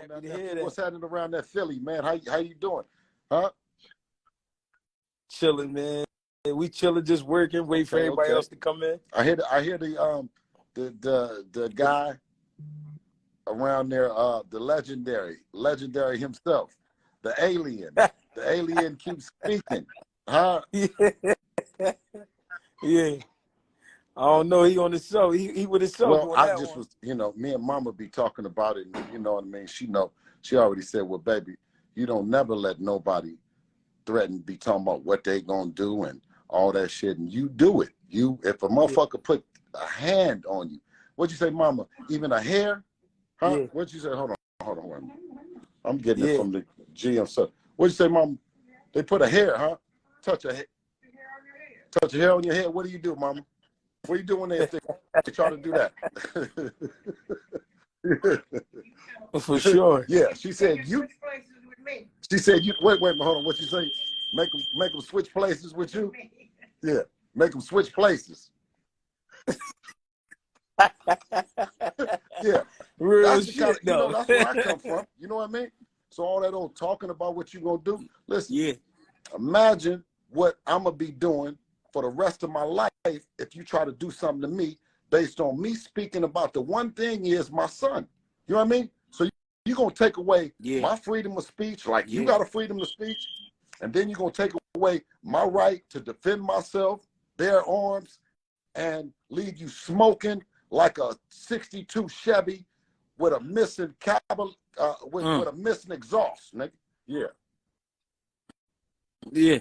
Happy to hear that. What's happening around that Philly, man? How you doing? Huh? Chilling, man. We chilling, just working, wait for everybody else to come in. I hear the guy around there, the legendary himself, the alien. The alien keeps speaking. Huh? Yeah. I don't know. He on the show. He with his show. Well, I just was, me and Mama be talking about it, and you know what I mean? She already said, well, baby, you don't never let nobody threaten, be talking about what they gonna do and all that shit, and you do it. If a motherfucker put a hand on you, what'd you say, Mama? Even a hair? Huh? Yeah. What'd you say? Hold on. I'm getting it from the GM stuff. What'd you say, Mama? They put a hair, huh? Touch a hair on your head. What do you do, Mama? What are you doing there if they try to do that? For sure. Yeah, she said you. She said you. Wait, hold on. What you say? Make them switch places with you. Yeah, make them switch places. Yeah, real shit. That's where I come from. You know what I mean? So all that old talking about what you gonna do. Listen. Yeah. Imagine what I'm gonna be doing for the rest of my life if you try to do something to me based on me speaking about the one thing is my son. You know what I mean? So you're going to take away my freedom of speech, like you got a freedom of speech, and then you're going to take away my right to defend myself, bear arms, and leave you smoking like a 62 Chevy with a missing with a missing exhaust, nigga. Yeah. Yeah.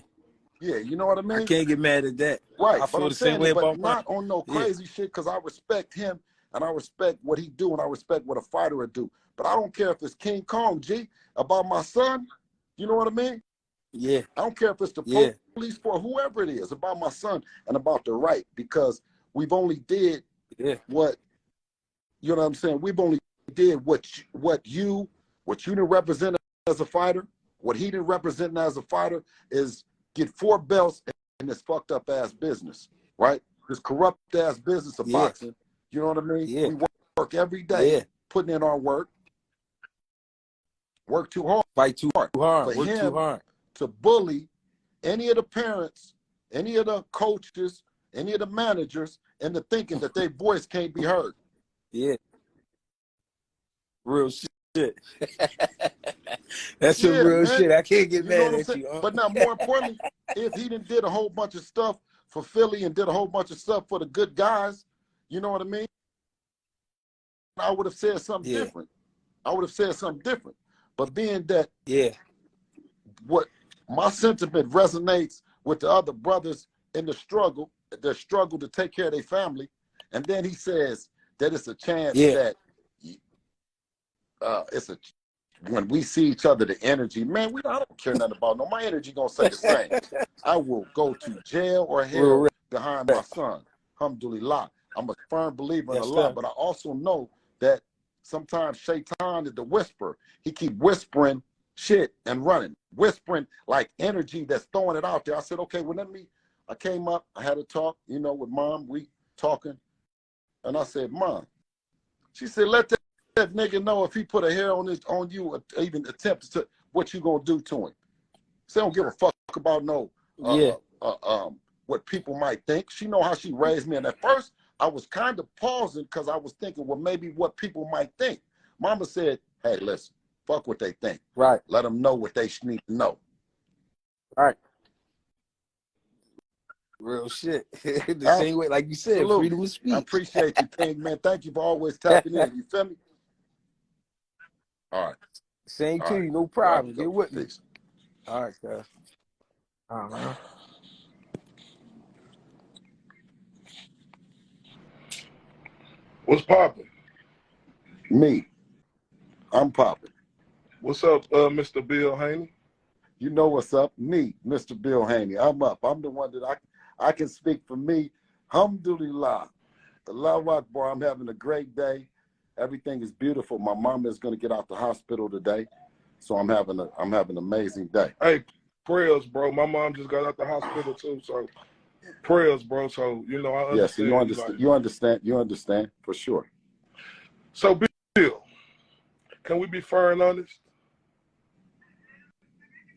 Yeah, you know what I mean? I can't get mad at that. Right, I feel the same way about not on no crazy shit, because I respect him and I respect what he do and I respect what a fighter would do. But I don't care if it's King Kong, G, about my son. You know what I mean? Yeah. I don't care if it's the police for whoever it is, about my son and about the right, because we've only did what, you know what I'm saying? We've only did what you didn't represent as a fighter, what he didn't represent as a fighter is get 4 belts in this fucked up ass business, right? This corrupt ass business of boxing. You know what I mean? Yeah. We work every day, putting in our work too hard, fight too hard, for work him too hard to bully any of the parents, any of the coaches, any of the managers into thinking that their voice can't be heard. Yeah. Real shit. That's some real shit. I can't get mad at you. But now, more importantly, if he did a whole bunch of stuff for Philly and did a whole bunch of stuff for the good guys, you know what I mean? I would have said something different. I would have said something different. But being that what my sentiment resonates with the other brothers in the struggle to take care of their family, and then he says that it's a chance that when we see each other, the energy, man, I don't care nothing about my energy gonna say the same. I will go to jail or hell behind my son. Alhamdulillah. I'm a firm believer in Allah, but I also know that sometimes Shaitan is the whisperer. He keep whispering shit and running, whispering like energy that's throwing it out there. I said, okay, well, I came up, I had a talk, with Mom, we talking, and I said, Mom, she said, let that nigga know if he put a hair on you or even attempt to, what you gonna do to him. Say, don't give a fuck about what people might think. She know how she raised me, and at first I was kind of pausing because I was thinking, well, maybe what people might think. Mama said, hey, listen, fuck what they think. Right. Let them know what they need to know. Right. Real shit. The same way, like you said, freedom of speech. I appreciate you, King, man. Thank you for always tapping in. You feel me? All right. Same to you, no problem. Get with me. All right, guys. What's poppin'? Me. I'm poppin'. What's up, Mr. Bill Haney? You know what's up? Me, Mr. Bill Haney. I'm up. I'm the one that I can speak for me. Alhamdulillah. Allahu Akbar. I'm having a great day. Everything is beautiful. My mom is going to get out the hospital today, so I'm having an amazing day. Hey, prayers, bro. My mom just got out the hospital too, so prayers, bro. So I understand. Yes, you understand for sure. So Bill, Can we be fair and honest?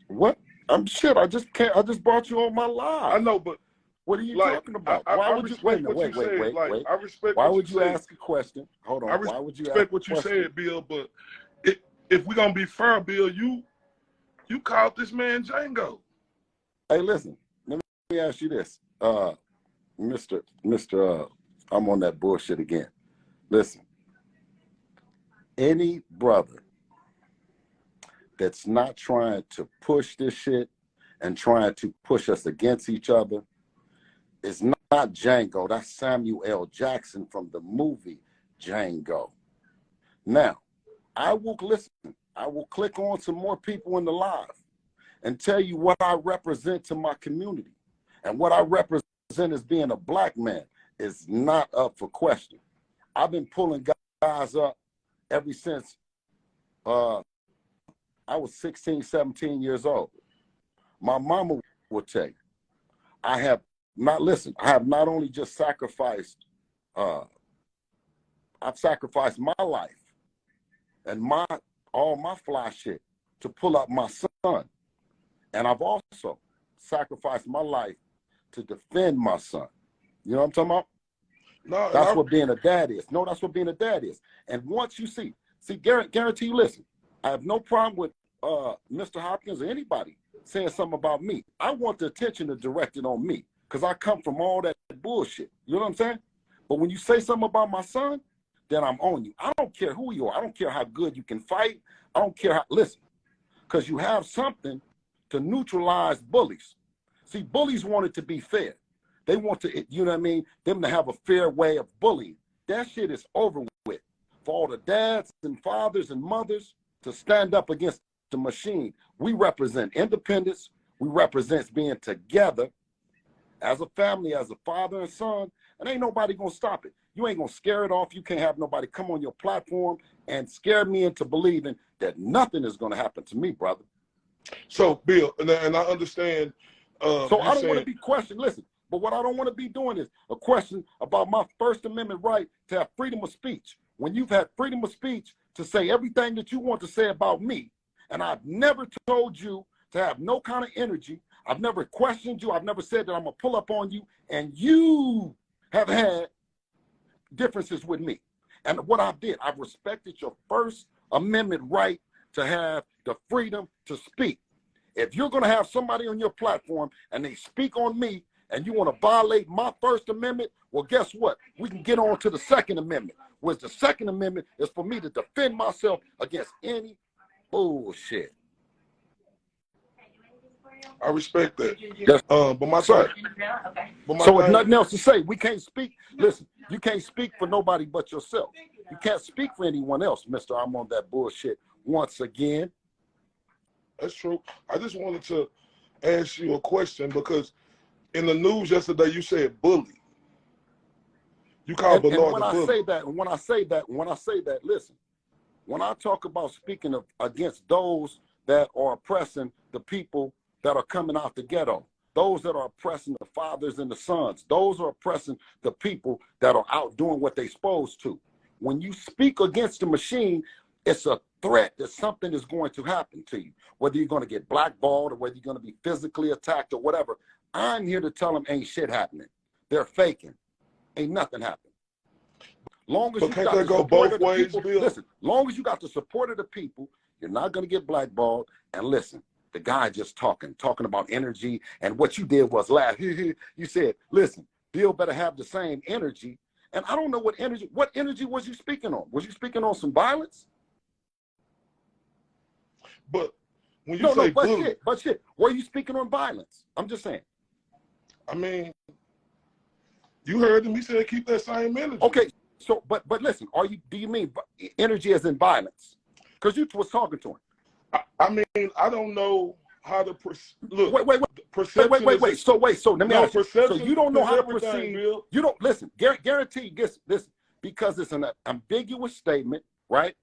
What? I'm shit. I just can't. I just brought you on my live. I know, but what are you like, talking about? I Why would you wait? Wait. I respect. Why what would you said. ask a question? Hold on. Why would you respect what you said, Bill? But if we're gonna be fair, Bill, you called this man Django. Hey, listen. Let me ask you this, Mister. I'm on that bullshit again. Listen. Any brother that's not trying to push this shit and trying to push us against each other is not Django. That's Samuel L. Jackson from the movie Django. Now, I will click on some more people in the live and tell you what I represent to my community. And what I represent as being a black man is not up for question. I've been pulling guys up ever since I was 16, 17 years old. My mama will tell you, I have not only just sacrificed, I've sacrificed my life and all my fly shit to pull up my son. And I've also sacrificed my life to defend my son. You know what I'm talking about? No, that's what being a dad is. No, that's what being a dad is. And once you see, guarantee you, listen, I have no problem with Mr. Hopkins or anybody saying something about me. I want the attention to direct it on me because I come from all that bullshit. You know what I'm saying? But when you say something about my son, then I'm on you. I don't care who you are. I don't care how good you can fight. I don't care how, listen, because you have something to neutralize bullies. See, bullies want it to be fair. They want to, you know what I mean, them to have a fair way of bullying. That shit is over with. For all the dads and fathers and mothers to stand up against the machine. We represent independence. We represent being together as a family, as a father and son, and ain't nobody gonna stop it. You ain't gonna scare it off. You can't have nobody come on your platform and scare me into believing that nothing is gonna happen to me, brother. So, Bill, and I understand. So I don't want to be questioned. Listen, but what I don't want to be doing is a question about my First Amendment right to have freedom of speech. When you've had freedom of speech to say everything that you want to say about me, and I've never told you to have no kind of energy. I've never questioned you. I've never said that I'm going to pull up on you, and you have had differences with me. And what I did, I've respected your First Amendment right to have the freedom to speak. If you're going to have somebody on your platform and they speak on me and you want to violate my First Amendment, well, guess what? We can get on to the Second Amendment, which the Second Amendment is for me to defend myself against any bullshit. I respect that. Yes. But my son. So if nothing else to say, we can't speak. Listen, you can't speak for nobody but yourself. You can't speak for anyone else, mister. I'm on that bullshit once again. That's true. I just wanted to ask you a question because in the news yesterday you said bully. You called Bernard and when a bully. I say that, listen, when I talk about speaking against those that are oppressing the people that are coming out the ghetto, those that are oppressing the fathers and the sons, those are oppressing the people that are out doing what they're supposed to. When you speak against the machine, it's a threat that something is going to happen to you, whether you're going to get blackballed or whether you're going to be physically attacked or whatever. I'm here to tell them ain't shit happening. They're faking. Ain't nothing happening. Long as you got the support of the people, listen, long as you got the support of the people, you're not going to get blackballed. And listen, the guy just talking about energy, and what you did was laugh. You said, listen, Bill better have the same energy. And I don't know what energy was you speaking on? Was you speaking on some violence? But when you say bully, but shit, were you speaking on violence? I'm just saying. I mean, you heard him. He said keep that same energy. Okay, so but listen, do you mean energy as in violence? Because you was talking to him. I mean, I don't know how to look. Wait. So let me ask you. So you don't know how to perceive. Bill. You don't listen. Guarantee this because it's an ambiguous statement, right?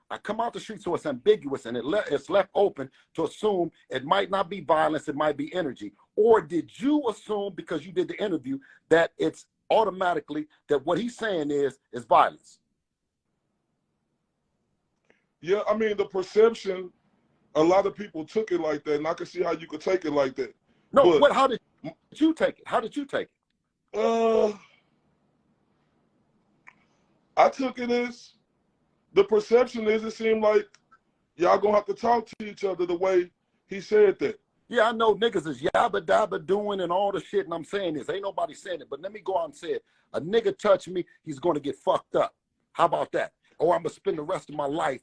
I come out the street, so it's ambiguous, and it's left open to assume it might not be violence, it might be energy. Or did you assume, because you did the interview, that it's automatically that what he's saying is violence? Yeah, I mean, the perception, a lot of people took it like that, and I can see how you could take it like that. No, but how did you take it? How did you take it? I took it as, the perception is, it seemed like y'all gonna have to talk to each other the way he said that. Yeah, I know niggas is yabba dabba doing and all the shit, and I'm saying this. Ain't nobody saying it, but let me go out and say it. A nigga touch me, he's gonna get fucked up. How about that? Or I'm gonna spend the rest of my life.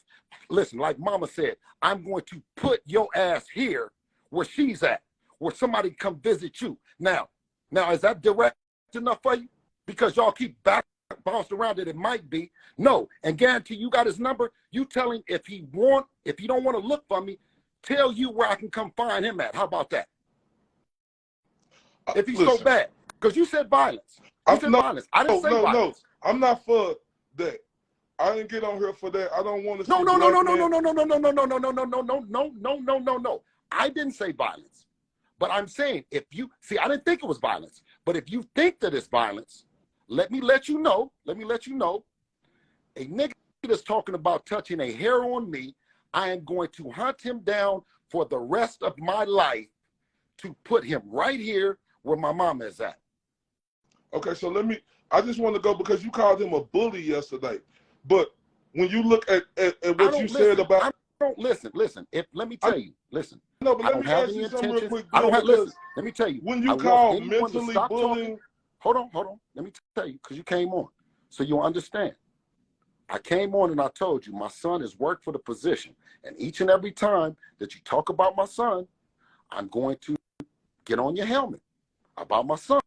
Listen, like mama said, I'm going to put your ass here where she's at, where somebody come visit you. Now, is that direct enough for you? Because y'all keep bounced around it might be. No, and guarantee you got his number. You tell him if he don't want to look for me, tell you where I can come find him at. How about that? If he's so bad. Because you said violence. You said violence. I didn't say violence. No, I'm not for that. I didn't get on here for that. I don't want to see No. I didn't say violence. But I'm saying if you see, I didn't think it was violence. But if you think that it's violence, let me let you know. A nigga that's talking about touching a hair on me, I am going to hunt him down for the rest of my life to put him right here where my mama is at. Okay, so I just want to go, because you called him a bully yesterday. But when you look at what you said about... I don't listen. Let me tell you. Listen. No, but let me ask you something real quick. Let me tell you. When you call mentally bullying... Hold on. Let me tell you, because you came on. So you'll understand. I came on and I told you my son has worked for the position. And each and every time that you talk about my son, I'm going to get on your helmet about my son.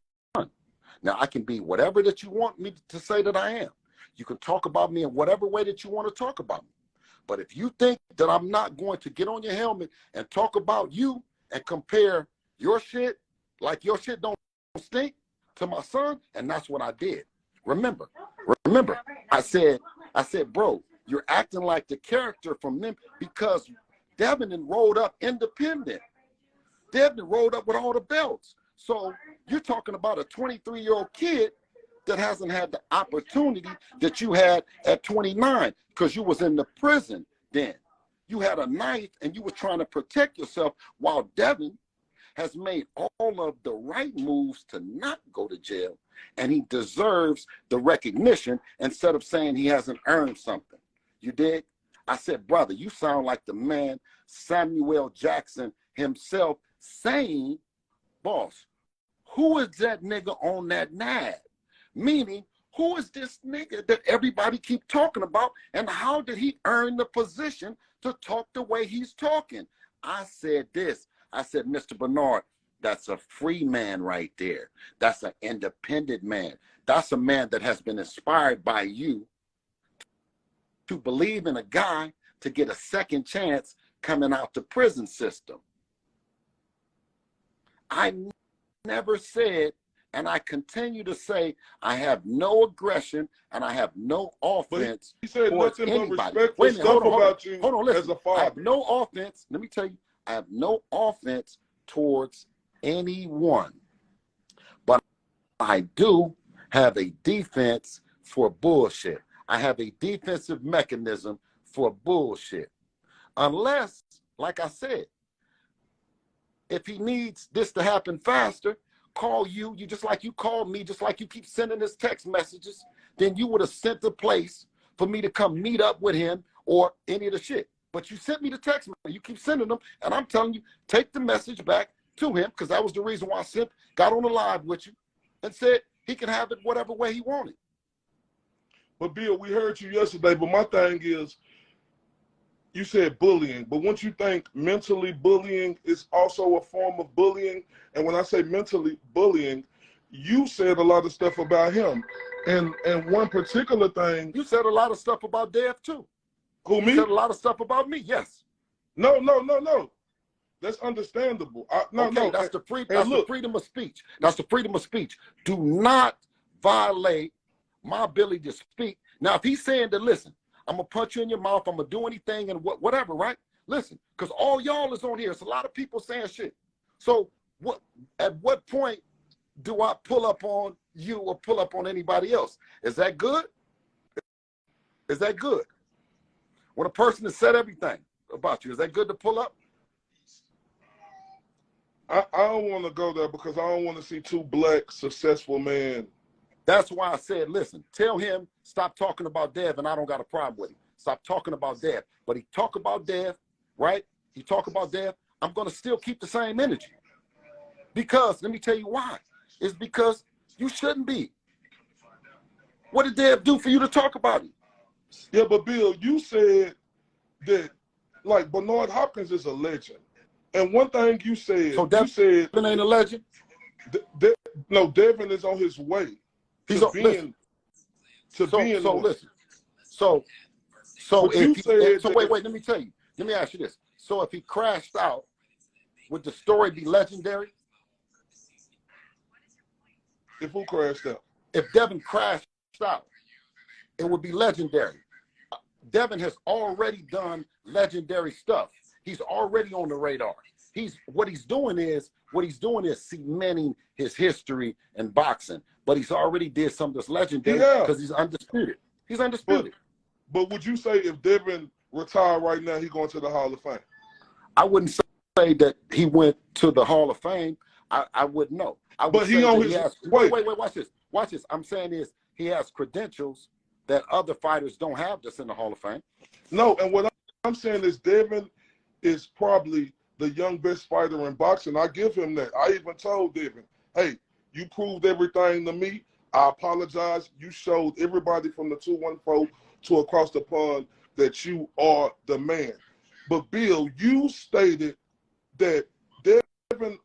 Now, I can be whatever that you want me to say that I am. You can talk about me in whatever way that you want to talk about me. But if you think that I'm not going to get on your helmet and talk about you and compare your shit like your shit don't stink to my son, and that's what I did. Remember, I said, bro, you're acting like the character from them, because Devin rolled up independent. Devin rolled up with all the belts. So you're talking about a 23-year-old kid that hasn't had the opportunity that you had at 29, because you was in the prison then. You had a knife and you were trying to protect yourself, while Devin has made all of the right moves to not go to jail, and he deserves the recognition instead of saying he hasn't earned something. You dig? I said, brother, you sound like the man Samuel Jackson himself saying, boss, who is that nigga on that nab? Meaning, who is this nigga that everybody keep talking about, and how did he earn the position to talk the way he's talking? I said this. I said, Mr. Bernard, that's a free man right there. That's an independent man. That's a man that has been inspired by you to believe in a guy to get a second chance coming out the prison system. I never said, and I continue to say, I have no aggression and I have no offense. He said towards nothing anybody. but respectful stuff about you as a father. I have no offense. Let me tell you, I have no offense towards anyone. But I do have a defense for bullshit. I have a defensive mechanism for bullshit. Unless, like I said, if he needs this to happen faster, call you just like you called me, just like you keep sending us text messages, then you would have sent the place for me to come meet up with him or any of the shit. But you sent me the text message. You keep sending them, and I'm telling you, take the message back to him, because that was the reason why I got on the live with you and said he can have it whatever way he wanted. But Bill, we heard you yesterday, but my thing is, you said bullying, but wouldn't you think mentally bullying is also a form of bullying? And when I say mentally bullying, you said a lot of stuff about him. And one particular thing... You said a lot of stuff about Dev, too. Who, me? You said a lot of stuff about me, yes. No. That's understandable. That's the freedom of speech. That's the freedom of speech. Do not violate my ability to speak. Now, if he's saying that, listen, I'm going to punch you in your mouth, I'm going to do anything and whatever, right? Listen, because all y'all is on here. It's a lot of people saying shit. So at what point do I pull up on you or pull up on anybody else? Is that good? Is that good? When a person has said everything about you, is that good to pull up? I don't want to go there because I don't want to see two black successful men. That's why I said, listen, tell him, stop talking about Dev, and I don't got a problem with him. Stop talking about Dev. But he talk about Dev, right? He talk about Dev. I'm going to still keep the same energy. Because, let me tell you why. It's because you shouldn't be. What did Dev do for you to talk about him? Yeah, but Bill, you said that, like, Bernard Hopkins is a legend. And one thing you said, so Devin ain't a legend? No, Devin is on his way. He's to on, being, listen, to being so one. listen. So if wait, let me tell you. Let me ask you this. So if he crashed out, would the story be legendary? If who crashed out? If Devin crashed out, it would be legendary. Devin has already done legendary stuff. He's already on the radar. What he's doing is cementing his history in boxing. But he's already did something that's legendary because he's undisputed. He's undisputed. But would you say if Devin retired right now, he going to the Hall of Fame? I wouldn't say that he went to the Hall of Fame. I wouldn't know. But he on his wait, watch this. Watch this. I'm saying is he has credentials that other fighters don't have that's in the Hall of Fame. No, and what I'm saying is Devin is probably the young best fighter in boxing. I give him that. I even told Devin, hey, you proved everything to me. I apologize. You showed everybody from the 214 to across the pond that you are the man. But Bill, you stated that Devin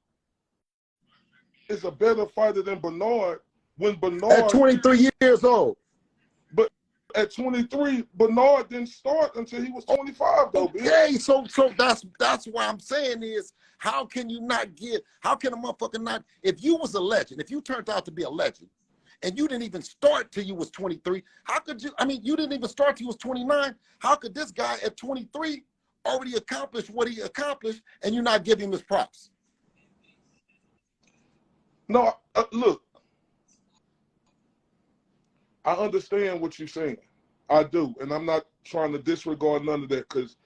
is a better fighter than Bernard when Bernard at 23 years old. But at 23, Bernard didn't start until he was 25 though, Bill. Okay, so that's why I'm saying is how can a motherfucker not, if you was a legend, if you turned out to be a legend, and you didn't even start till you was 23, how could you, you didn't even start till you was 29, how could this guy at 23 already accomplish what he accomplished and you not give him his props? No, look, I understand what you're saying. I do, and I'm not trying to disregard none of that because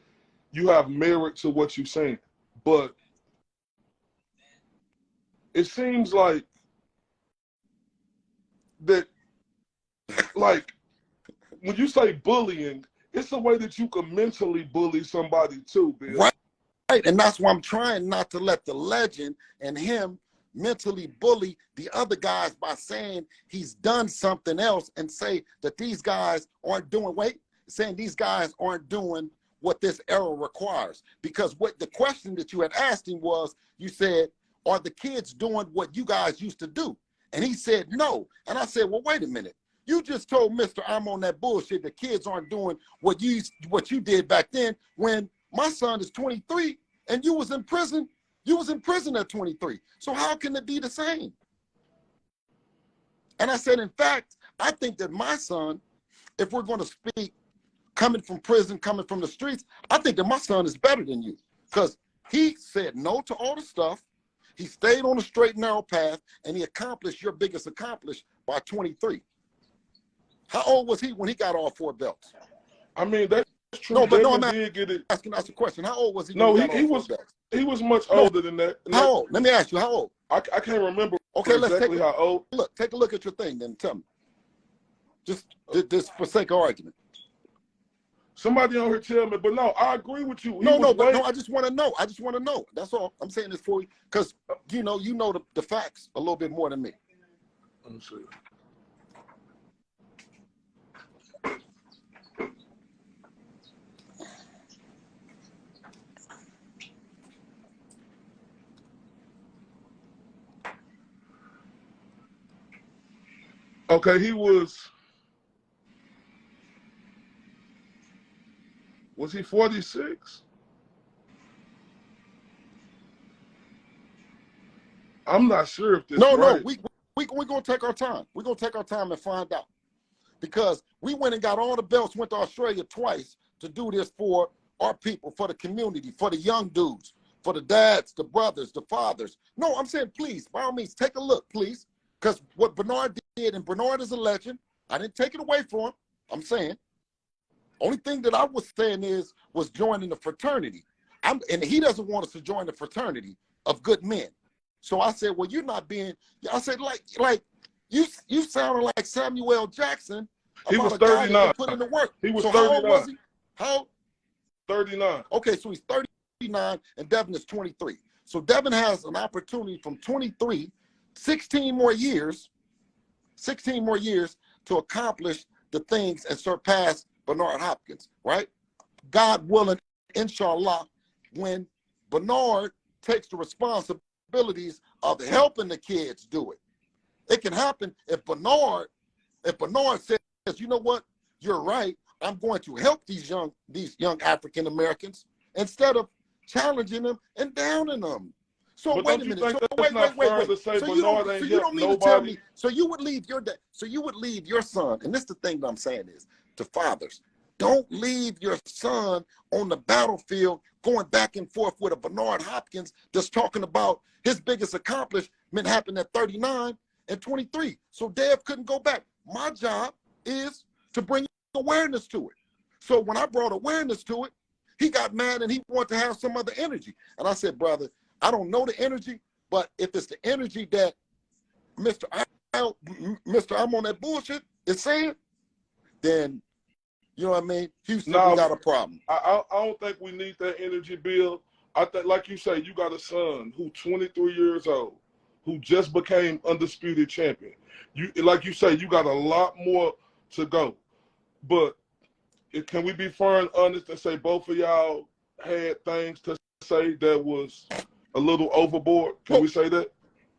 you have merit to what you're saying. But it seems like that, like, when you say bullying, it's a way that you can mentally bully somebody too, Bill. Right, and that's why I'm trying not to let the legend and him mentally bully the other guys by saying he's done something else and say that these guys aren't doing, saying these guys aren't doing what this era requires. Because what the question that you had asked him was, you said, are the kids doing what you guys used to do? And he said, no. And I said, well, wait a minute. You just told Mr. I'm on that bullshit. The kids aren't doing what you did back then when my son is 23 and you was in prison. You was in prison at 23. So how can it be the same? And I said, in fact, I think that my son, if we're going to speak coming from prison, coming from the streets, I think that my son is better than you because he said no to all the stuff. He stayed on the straight and narrow path, and he accomplished your biggest accomplishment by 23. How old was he when he got all 4 belts? I mean, that's true. No, but no, I'm asking that's the question. How old was he? No, when he was much older than that. How old? Let me ask you, how old? I can't remember exactly how old. Take a look at your thing, then tell me. Just for sake of argument. Somebody on here tell me, but no, I agree with you. No, I just want to know. I just want to know. That's all. I'm saying this for you because you know the facts a little bit more than me. Let me see. Okay, he was he 46? I'm not sure if this No, right. We're gonna take our time. We're gonna take our time and find out. Because we went and got all the belts, went to Australia twice to do this for our people, for the community, for the young dudes, for the dads, the brothers, the fathers. No, I'm saying, please, by all means, take a look, please. Because what Bernard did, and Bernard is a legend, I didn't take it away from him, I'm saying. Only thing that I was saying was joining the fraternity. And he doesn't want us to join the fraternity of good men. So I said, well, you're not being, I said, like you sounded like Samuel Jackson. He was a guy 39. that put in the work. He was so 39. How old was he? How? 39. Okay, so he's 39 and Devin is 23. So Devin has an opportunity from 23, 16 more years to accomplish the things and surpass Bernard Hopkins, right? God willing, inshallah, when Bernard takes the responsibilities of helping the kids do it. It can happen if Bernard says, you know what, you're right, I'm going to help these young African Americans instead of challenging them and downing them. So but wait a minute. So wait. So you don't mean to tell me. So you would leave your son, and this is the thing that I'm saying is to fathers, don't leave your son on the battlefield going back and forth with a Bernard Hopkins that's talking about his biggest accomplishment happened at 39 and 23. So Dev couldn't go back. My job is to bring awareness to it. So when I brought awareness to it, he got mad and he wanted to have some other energy. And I said, brother, I don't know the energy, but if it's the energy that Mr. I'm on that bullshit is saying, then you know what I mean? Houston, we got a problem. I don't think we need that energy, Bill. I think, like you say, you got a son who's 23 years old, who just became undisputed champion. Like you say, you got a lot more to go. But can we be fair and honest and say both of y'all had things to say that was a little overboard? Can we say that?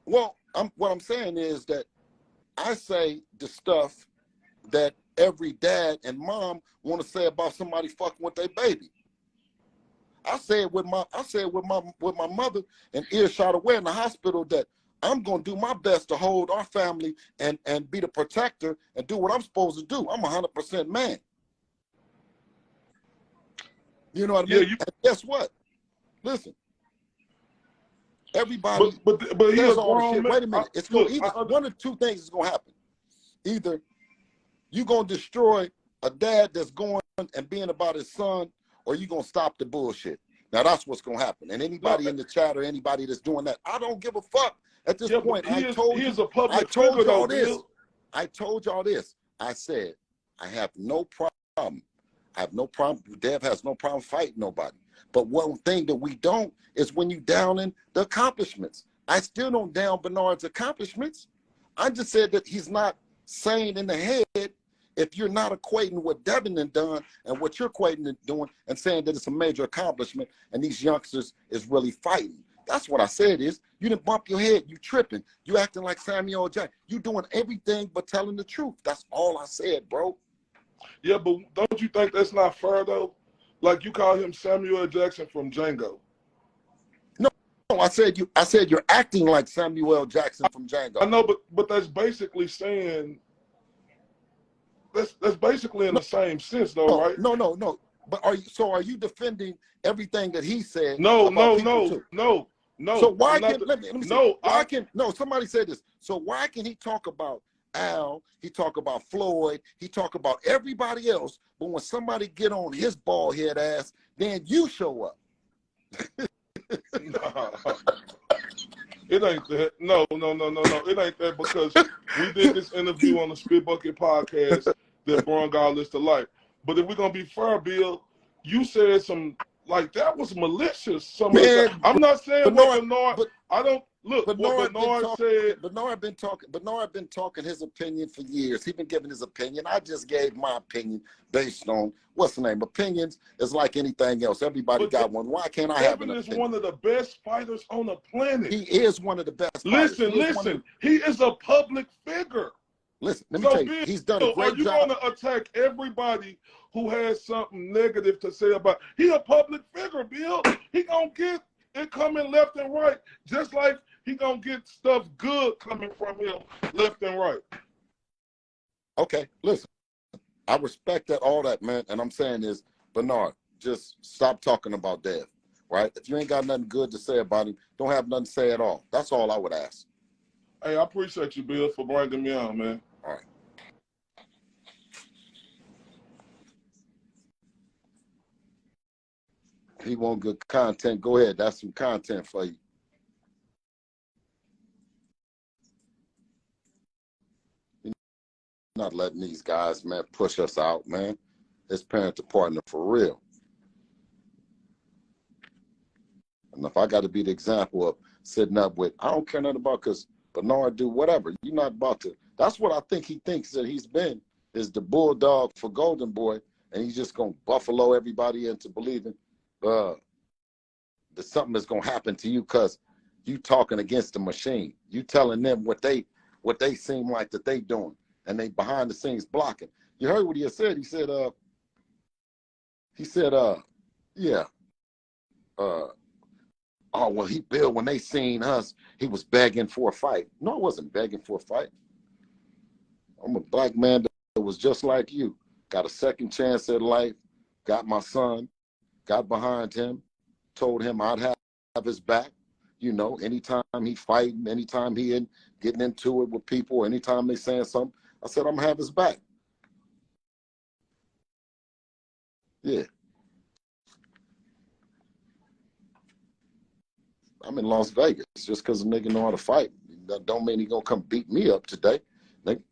Well, what I'm saying is that I say the stuff that every dad and mom want to say about somebody fucking with their baby. I said with my mother and earshot away in the hospital that I'm gonna do my best to hold our family and be the protector and do what I'm supposed to do. I'm 100% man. You know what I mean? And guess what? Listen, everybody. But he's a grown man. Wait a minute. It's going either one of two things is gonna happen. Either you gonna destroy a dad that's going and being about his son, or you gonna stop the bullshit. Now that's what's gonna happen. And anybody in the chat or anybody that's doing that, I don't give a fuck at this point. I told y'all this. I told y'all this. I said I have no problem. I have no problem. Dev has no problem fighting nobody. But one thing that we don't is when you downing the accomplishments. I still don't down Bernard's accomplishments. I just said that he's not sane in the head if you're not equating what Devin has done and what you're equating and doing and saying that it's a major accomplishment and these youngsters is really fighting. That's what I said is, you didn't bump your head, you tripping, you acting like Samuel Jackson, you doing everything but telling the truth. That's all I said, bro. Yeah, but don't you think that's not fair though? Like you call him Samuel Jackson from Django. No, I said you're acting like Samuel Jackson from Django. I know, but that's basically saying that's basically in the same sense though, right? No. But are you defending everything that he said? No. So why somebody said this. So why can he talk about Al, he talk about Floyd, he talk about everybody else, but when somebody get on his bald head ass, then you show up? It ain't that. No. It ain't that because we did this interview on the Spit Bucket podcast that brought our list to life. But if we're gonna be fair, Bill, you said some like that was malicious. I'm not saying Bernard. I don't look. Bernard been talking his opinion for years. He's been giving his opinion. I just gave my opinion based on what's the name. Opinions is like anything else. Everybody got one. Why can't I have an opinion? Devin is one of the best fighters on the planet. He is one of the best fighters. Listen. He is a public figure. Listen, let me tell you, he's done a great job. Are you going to attack everybody who has something negative to say about? He a public figure, Bill. He gonna get it coming left and right, just like he gonna get stuff good coming from him left and right. Okay, listen, I respect that, all that, man, and I'm saying is, Bernard, just stop talking about Dev, right? If you ain't got nothing good to say about him, don't have nothing to say at all. That's all I would ask. Hey, I appreciate you, Bill, for bringing me on, man. All right. He want good content. Go ahead. That's some content for you. You're not letting these guys, man, push us out, man. It's parent to partner for real. And if I got to be the example of sitting up with, I don't care nothing about because Bernard do whatever. You're not about to. That's what I think he thinks that he's been, is the bulldog for Golden Boy. And he's just going to buffalo everybody into believing that something is going to happen to you because you talking against the machine. You telling them what they seem like that they doing. And they behind the scenes blocking. You heard what he said. He said, yeah. Oh, well, Bill, when they seen us, he was begging for a fight. No, I wasn't begging for a fight. I'm a black man that was just like you. Got a second chance at life, got my son, got behind him, told him I'd have his back. You know, anytime he fighting, anytime he getting into it with people, anytime they saying something, I said, I'm going to have his back. Yeah. I'm in Las Vegas. Just because a nigga know how to fight, that don't mean he gonna come beat me up today. Nigga,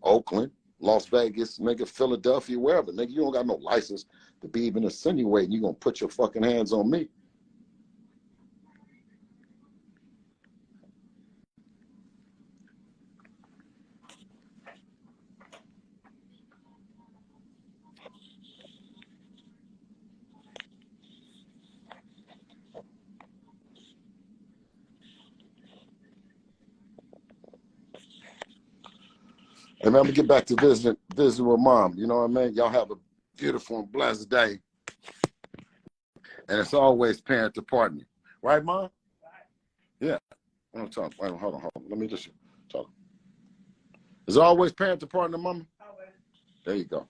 Oakland, Las Vegas, nigga, Philadelphia, wherever. Nigga, you don't got no license to be even insinuating you gonna put your fucking hands on me. And I'm gonna get back to visiting with mom. You know what I mean? Y'all have a beautiful and blessed day. And it's always parent to partner. Right, Mom? Yeah. I'm talking. Wait, hold on. Let me just talk. Is it always parent to partner, Mama? Always. There you go.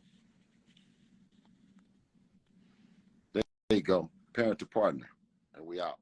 There you go. Parent to partner. And we out.